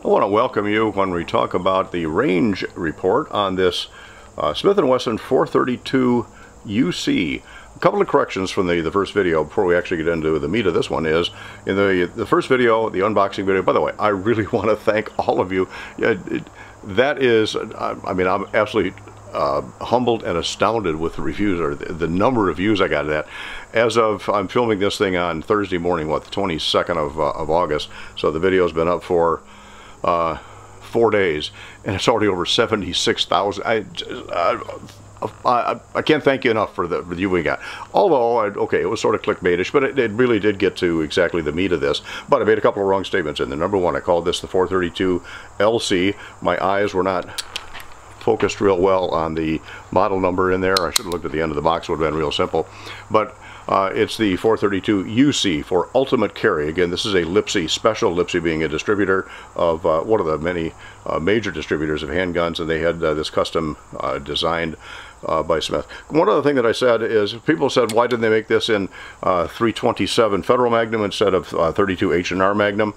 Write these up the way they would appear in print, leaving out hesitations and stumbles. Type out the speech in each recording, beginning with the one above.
I want to welcome you when we talk about the range report on this Smith & Wesson 432 UC. A couple of corrections from the first video before we actually get into the meat of this one is, in the first video, the unboxing video, by the way, I really want to thank all of you. That is, I mean, I'm absolutely humbled and astounded with the reviews, or the number of views I got of that. As of, I'm filming this thing on Thursday morning, what, the 22nd of August, so the video's been up for 4 days, and it's already over 76,000. I can't thank you enough for the review we got. Although, okay, it was sort of clickbaitish, but it really did get to exactly the meat of this. But I made a couple of wrong statements in there. Number one, I called this the 432 LC. My eyes were not focused real well on the model number in there. I should have looked at the end of the box, would have been real simple. But it's the 432 UC for ultimate carry. Again, this is a Lipsey special, Lipsey being a distributor of one of the many major distributors of handguns, and they had this custom designed by Smith. One other thing that I said is, people said, why didn't they make this in 327 Federal Magnum instead of 32 H&R Magnum?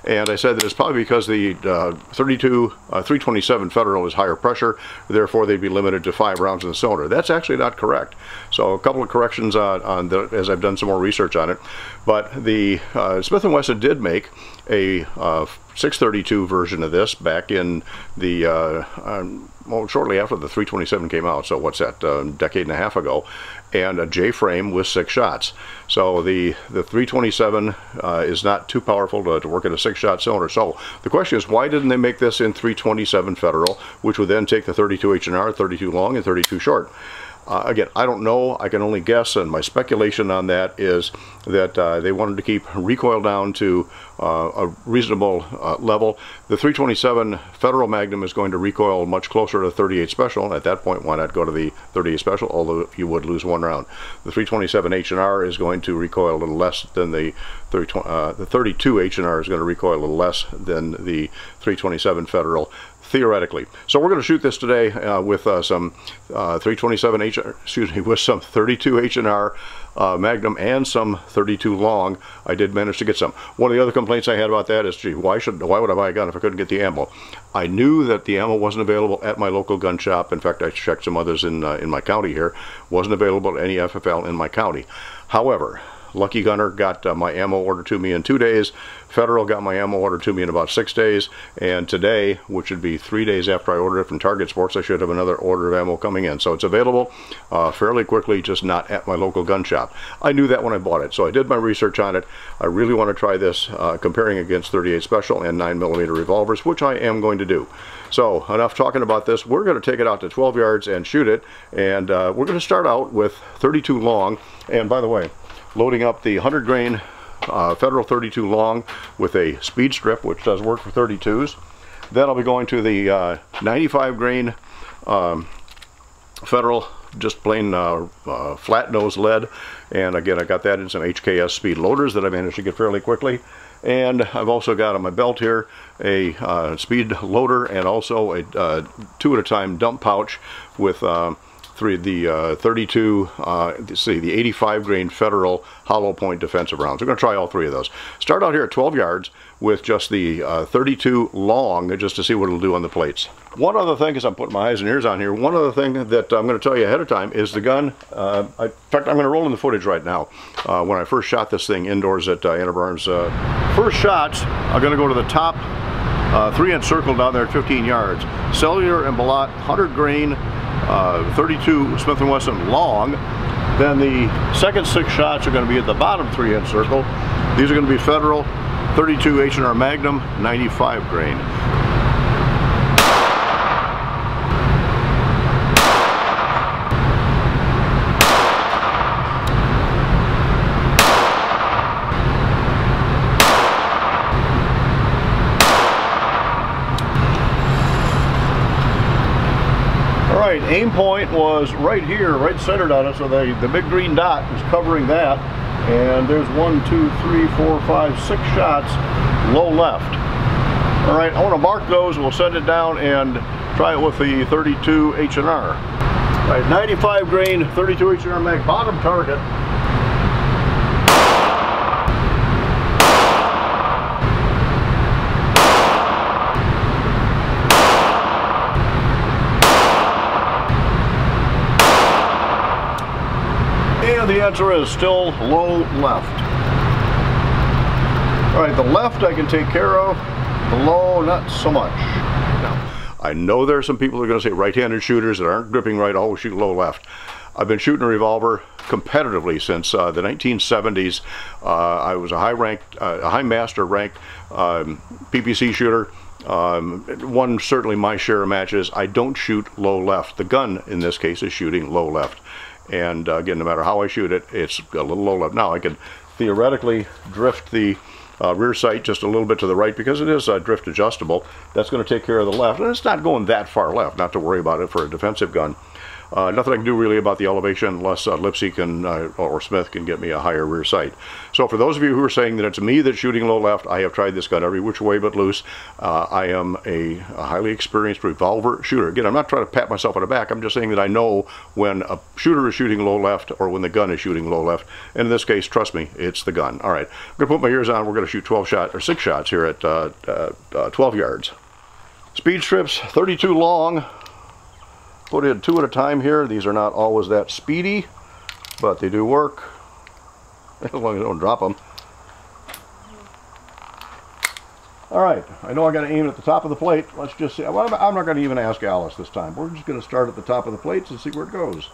And I said that it's probably because the 327 Federal is higher pressure, therefore they'd be limited to 5 rounds in the cylinder. That's actually not correct. So a couple of corrections on as I've done some more research on it. But the Smith & Wesson did make a 632 version of this back in the well, shortly after the 327 came out, so what's that, decade and a half ago, and a J-frame with 6 shots. So the 327 is not too powerful to work at a 6-shot cylinder. So the question is, why didn't they make this in 327 Federal, which would then take the 32 H&R, 32 long, and 32 short? Again, I don't know. I can only guess, and my speculation on that is that they wanted to keep recoil down to a reasonable level. The 327 Federal Magnum is going to recoil much closer to 38 Special. At that point, why not go to the 38 Special, although you would lose 1 round. The 327 H&R is going to recoil a little less than the 32 H&R is going to recoil a little less than the 327 Federal, theoretically. So we're going to shoot this today with some 327 with some 32 H&R Magnum and some 32 long. I did manage to get some. One of the other complaints I had about that is, gee, why would I buy a gun if I couldn't get the ammo? I knew that the ammo wasn't available at my local gun shop. In fact, I checked some others in my county here. Wasn't available at any FFL in my county. However, Lucky Gunner got my ammo ordered to me in 2 days. Federal got my ammo ordered to me in about 6 days. And today, which would be 3 days after I ordered it from Target Sports, I should have another order of ammo coming in. So it's available fairly quickly, just not at my local gun shop. I knew that when I bought it, so I did my research on it. I really want to try this, comparing against 38 Special and 9mm revolvers, which I am going to do. So enough talking about this. We're going to take it out to 12 yards and shoot it. And we're going to start out with 32 long. And by the way, loading up the 100 grain Federal 32 long with a speed strip, which does work for 32s. Then I'll be going to the 95 grain Federal, just plain flat nose lead. And again, I got that in some HKS speed loaders that I managed to get fairly quickly. And I've also got on my belt here a speed loader and also a 2 at a time dump pouch with the 32, the 85 grain Federal hollow point defensive rounds. We're going to try all 3 of those. Start out here at 12 yards with just the 32 long, just to see what it'll do on the plates. One other thing, as I'm putting my eyes and ears on here, one other thing that I'm going to tell you ahead of time is the gun. In fact, I'm going to roll in the footage right now. When I first shot this thing indoors at H&R Barnes, first shots are going to go to the top 3-inch circle down there at 15 yards. Cellular and Balot 100 grain 32 Smith & Wesson long. Then the second 6 shots are going to be at the bottom 3-inch circle. These are going to be Federal 32 H&R Magnum 95 grain. Aim point was right here, right centered on it, so the big green dot is covering that. And there's 1, 2, 3, 4, 5, 6 shots low left. All right, I want to mark those. We'll send it down and try it with the 32 H&R. All right, 95 grain 32 H&R mag, bottom target. answer is still low left. All right, the left I can take care of, the low not so much. Now, I know there are some people who are going to say right-handed shooters that aren't gripping right always shoot low left. I've been shooting a revolver competitively since the 1970s. I was a high master ranked PPC shooter. Won certainly my share of matches. I don't shoot low left. The gun in this case is shooting low left. And again, no matter how I shoot it, it's a little low left. Now I can theoretically drift the rear sight just a little bit to the right because it is drift adjustable. That's going to take care of the left, and it's not going that far left, not to worry about it for a defensive gun. Nothing I can do really about the elevation unless Lipsey can or Smith can get me a higher rear sight. So for those of you who are saying that it's me that's shooting low left, I have tried this gun every which way but loose. I am a highly experienced revolver shooter. Again, I'm not trying to pat myself on the back. I'm just saying that I know when a shooter is shooting low left or when the gun is shooting low left. And in this case, trust me, it's the gun. All right, I'm going to put my ears on. We're going to shoot 6 shots here at 12 yards. Speed strips, 32 long. Put in 2 at a time here. These are not always that speedy, but they do work, as long as I don't drop them. All right, I know I got to aim at the top of the plate. Let's just see. I'm not going to even ask Alice this time. We're just going to start at the top of the plates and see where it goes.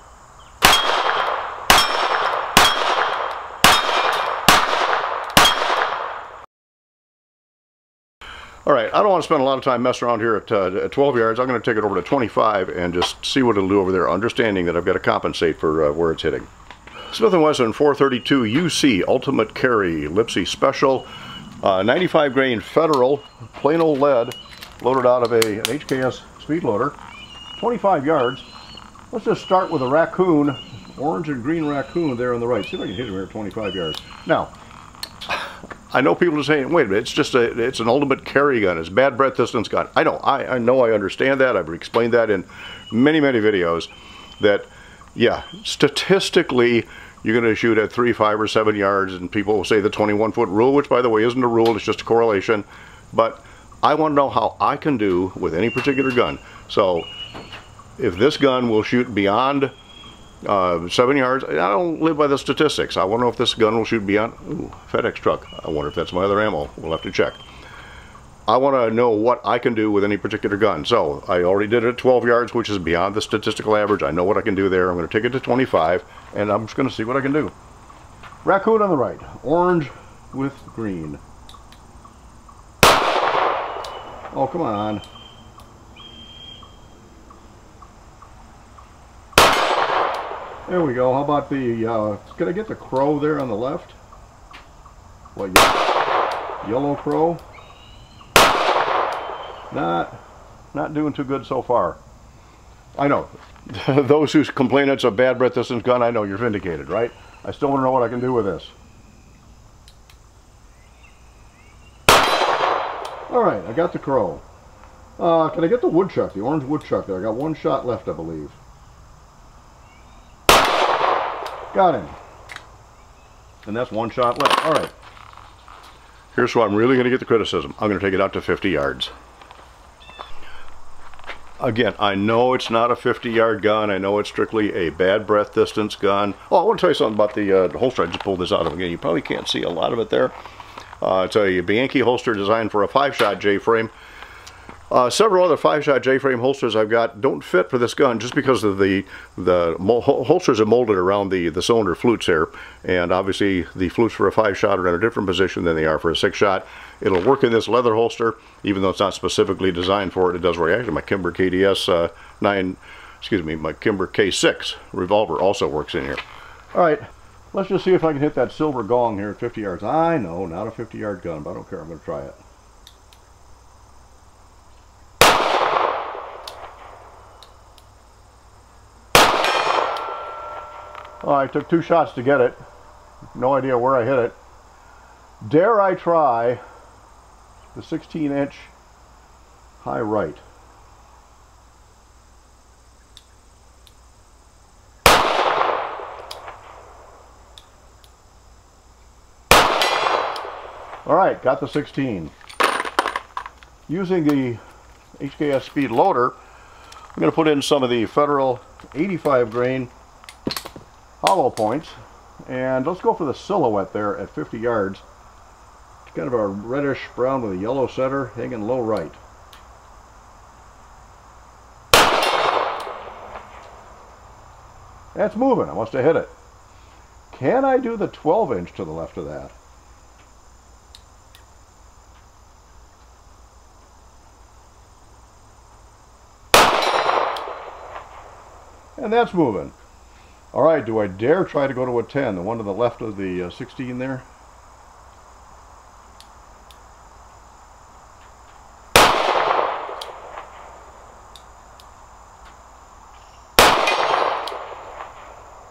All right, I don't want to spend a lot of time messing around here at 12 yards. I'm going to take it over to 25 and just see what it'll do over there, understanding that I've got to compensate for where it's hitting. Smith & Wesson 432 UC Ultimate Carry Lipsey Special, 95 grain Federal, plain old lead, loaded out of an HKS speed loader, 25 yards. Let's just start with a raccoon, orange and green raccoon there on the right. See if I can hit him here at 25 yards. Now, I know people are saying, wait a minute, it's an ultimate carry gun, it's bad breath distance gun. I know I understand that. I've explained that in many videos that, yeah, statistically you're going to shoot at 3, 5, or 7 yards, and people will say the 21-foot rule, which by the way isn't a rule, it's just a correlation. But I want to know how I can do with any particular gun. So if this gun will shoot beyond 7 yards, I don't live by the statistics. I want to know if this gun will shoot beyond. Ooh, FedEx truck. I wonder if that's my other ammo. We'll have to check. I want to know what I can do with any particular gun. So I already did it at 12 yards, which is beyond the statistical average. I know what I can do there. I'm going to take it to 25, and I'm just going to see what I can do. Raccoon on the right, orange with green. Oh, come on. There we go. How about the, can I get the crow there on the left? What, yellow crow? Not doing too good so far. I know. Those who complain it's a bad breath distance gun, I know you're vindicated, right? I still want to know what I can do with this. Alright, I got the crow. Can I get the woodchuck, the orange woodchuck there? I got 1 shot left, I believe. Got him. And that's 1 shot left. All right. Here's where I'm really going to get the criticism. I'm going to take it out to 50 yards. Again, I know it's not a 50-yard gun. I know it's strictly a bad breath distance gun. Oh, I want to tell you something about the holster. I just pulled this out of again. You probably can't see a lot of it there. It's a Bianchi holster designed for a 5-shot J-frame. Several other 5-shot J-frame holsters I've got don't fit for this gun just because of the holsters are molded around the cylinder flutes here, and obviously the flutes for a 5-shot are in a different position than they are for a 6-shot. It'll work in this leather holster, even though it's not specifically designed for it. It does work. Actually, my Kimber KDS my Kimber K6 revolver also works in here. All right, let's just see if I can hit that silver gong here at 50 yards. I know, not a 50-yard gun, but I don't care. I'm going to try it. I took 2 shots to get it. No idea where I hit it. Dare I try the 16-inch high right? All right, got the 16. Using the HKS speed loader, I'm going to put in some of the Federal 85 grain hollow points, and let's go for the silhouette there at 50 yards. It's kind of a reddish brown with a yellow center, hanging low right. That's moving. I must have hit it. Can I do the 12-inch to the left of that? And that's moving. All right, do I dare try to go to a 10, the one to the left of the 16 there?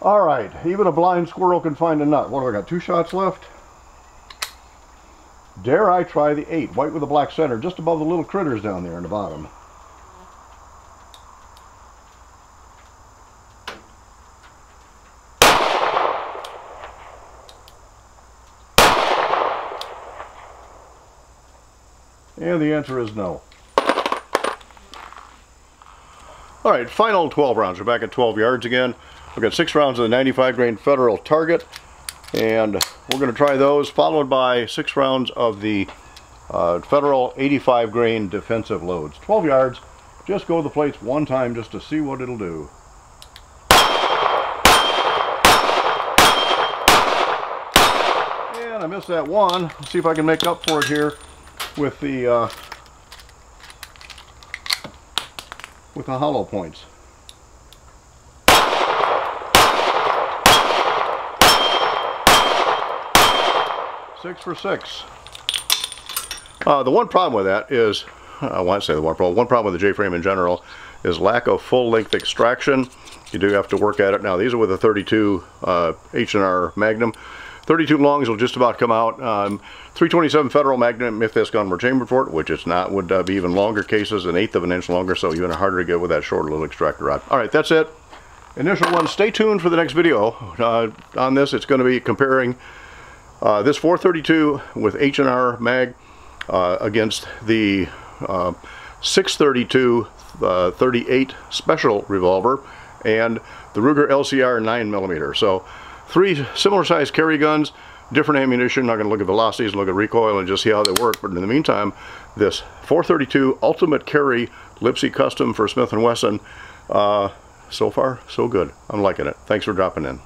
All right, even a blind squirrel can find a nut. What do I got, 2 shots left? Dare I try the 8, white with a black center, just above the little critters down there in the bottom. And the answer is no. All right, final 12 rounds. We're back at 12 yards again. We've got 6 rounds of the 95 grain Federal target, and we're going to try those, followed by 6 rounds of the Federal 85 grain defensive loads. 12 yards. Just go to the plates one time just to see what it'll do. And I missed that one. Let's see if I can make up for it here with the hollow points. Six for 6. The one problem with that is, I want to say one problem with the J-frame in general is lack of full-length extraction. You do have to work at it. Now these are with a 32 H&R Magnum. 32 longs will just about come out. 327 Federal Magnum, if this gun were chambered for it, which it's not, would be even longer cases, 1/8 of an inch longer, so even harder to get with that short little extractor rod. All right, that's it. Initial one. Stay tuned for the next video on this. It's going to be comparing this 432 with H&R Mag against the 632 38 special revolver and the Ruger LCR 9mm. So 3 similar sized carry guns, different ammunition. Not going to look at velocities, look at recoil, and just see how they work. But in the meantime, this 432 Ultimate Carry Lipsey Custom for Smith & Wesson, so far so good. I'm liking it. Thanks for dropping in.